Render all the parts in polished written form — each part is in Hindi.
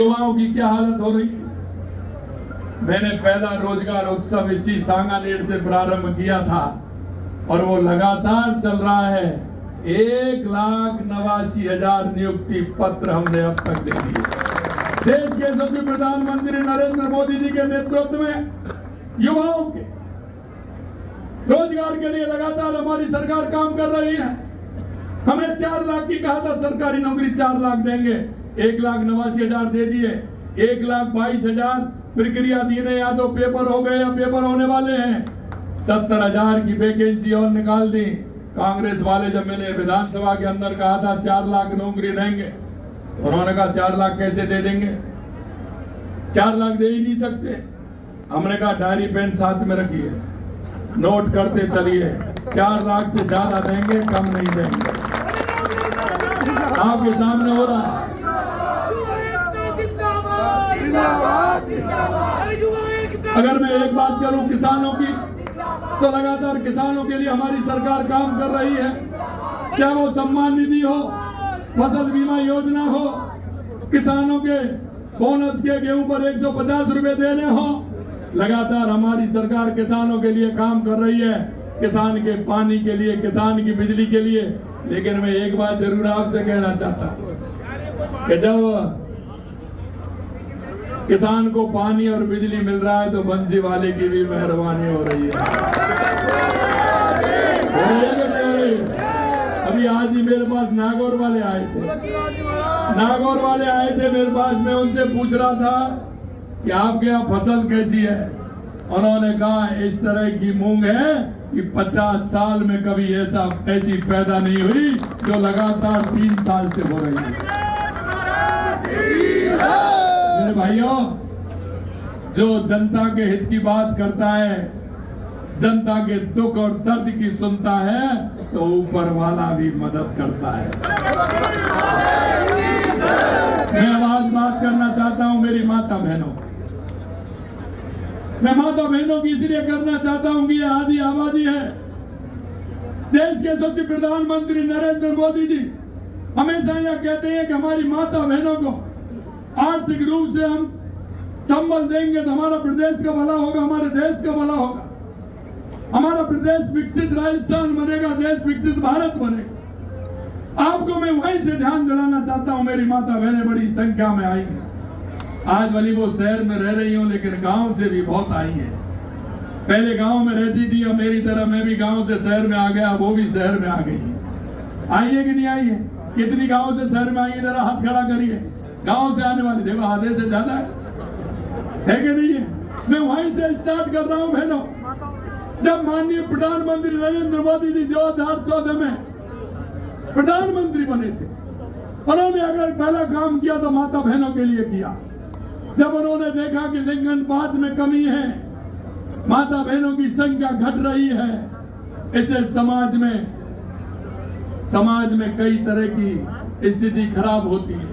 युवाओं की क्या हालत हो रही थी। मैंने पहला रोजगार उत्सव इसी सांगानेर से प्रारंभ किया था और वो लगातार चल रहा है। 1,89,000 नियुक्ति पत्र हमने अब तक दे दिए। देश के यशस्वी प्रधानमंत्री नरेंद्र मोदी जी के नेतृत्व में युवाओं के रोजगार के लिए लगातार हमारी सरकार काम कर रही है। हमने 4 लाख की कहा था सरकारी नौकरी 4 लाख देंगे, 1,89,000 दे दिए। 1,22,000 प्रक्रियाधीन है, या तो पेपर हो गए या पेपर होने वाले हैं। 70,000 की वैकेंसी और निकाल दी। कांग्रेस वाले जब मैंने विधानसभा के अंदर कहा था 4 लाख नौकरी देंगे, उन्होंने कहा 4 लाख कैसे दे देंगे, 4 लाख दे ही नहीं सकते। हमने कहा डायरी पेन साथ में रखिए, नोट करते चलिए, 4 लाख से ज्यादा देंगे, कम नहीं देंगे। आपके सामने हो रहा है। अगर मैं एक बात करूं किसानों की, तो लगातार किसानों के लिए हमारी सरकार काम कर रही है। क्या वो सम्मान निधि हो, फसल बीमा योजना हो, किसानों के बोनस के गेहूं पर 150 रुपए देने हो, लगातार हमारी सरकार किसानों के लिए काम कर रही है। किसान के पानी के लिए, किसान की बिजली के लिए। लेकिन मैं एक बात जरूर आपसे कहना चाहता हूं कि जब किसान को पानी और बिजली मिल रहा है तो बंसी वाले की भी मेहरबानी हो रही है। अभी आज ही मेरे पास नागौर वाले आए थे, मेरे पास। मैं उनसे पूछ रहा था कि आपके यहाँ फसल कैसी है। उन्होंने कहा इस तरह की मूंग है कि 50 साल में कभी ऐसी पैदा नहीं हुई जो लगातार 3 साल से हो रही है। मेरे भाइयों, जो जनता के हित की बात करता है, जनता के दुख और दर्द की सुनता है, तो ऊपर वाला भी मदद करता है। मैं आज बात करना चाहता हूं मेरी माता बहनों। मैं माता बहनों की इसलिए करना चाहता हूं कि यह आधी आबादी है। देश के यशस्वी प्रधानमंत्री नरेंद्र मोदी जी हमेशा यह कहते हैं कि हमारी माता बहनों को आर्थिक रूप से हम संबल देंगे तो हमारा प्रदेश का भला होगा, हमारे देश का भला होगा। हमारा प्रदेश विकसित राजस्थान बनेगा, देश विकसित भारत बनेगा। आपको मैं वहीं से ध्यान दिलाना चाहता हूं, मेरी माता बहनें बड़ी संख्या में आई हैं। आज भली वो शहर में रह रही हूं, लेकिन गांव से भी बहुत आई है। पहले गांव में रहती थी, अब मेरी तरह मैं भी गांव से शहर में आ गया, वो भी शहर में आ गई है। आई है कि नहीं आई है? कितनी गांव से शहर में आई है, जरा हाथ खड़ा करिए। गांव से आने वाली देखो आधे से ज्यादा है कि नहीं है? मैं वहीं से स्टार्ट कर रहा हूं बहनों। जब माननीय प्रधानमंत्री नरेंद्र मोदी जी 2014 में प्रधानमंत्री बने थे, उन्होंने अगर पहला काम किया तो माता बहनों के लिए किया। जब उन्होंने देखा कि लिंग अनुपात में कमी है, माता बहनों की संख्या घट रही है, इससे समाज में कई तरह की स्थिति खराब होती है,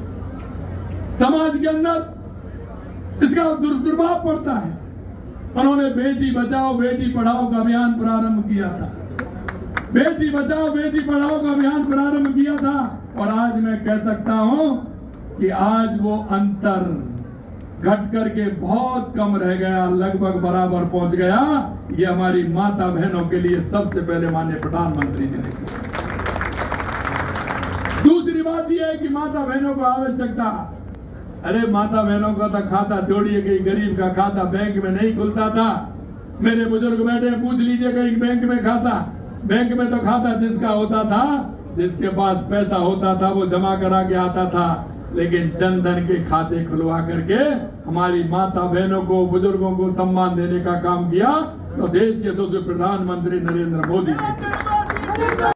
समाज के अंदर इसका दुर्भाव पड़ता है। उन्होंने बेटी बचाओ बेटी पढ़ाओ का अभियान प्रारंभ किया था। बेटी बचाओ बेटी पढ़ाओ का अभियान प्रारंभ किया था, और आज मैं कह सकता हूं कि आज वो अंतर घट करके बहुत कम रह गया, लगभग बराबर पहुंच गया। ये हमारी माता बहनों के लिए सबसे पहले माननीय प्रधानमंत्री जी ने किया। दूसरी बात यह है कि माता बहनों को आवश्यकता, अरे माता बहनों का तो खाता छोड़िए, कहीं गरीब का खाता बैंक में नहीं खुलता था। मेरे बुजुर्ग बैठे, पूछ लीजिए कहीं बैंक में खाता। बैंक में तो खाता जिसका होता था, जिसके पास पैसा होता था वो जमा करा के आता था। लेकिन जनधन के खाते खुलवा करके हमारी माता बहनों को, बुजुर्गों को सम्मान देने का काम किया तो देश के यशस्वी प्रधानमंत्री नरेंद्र मोदी जी।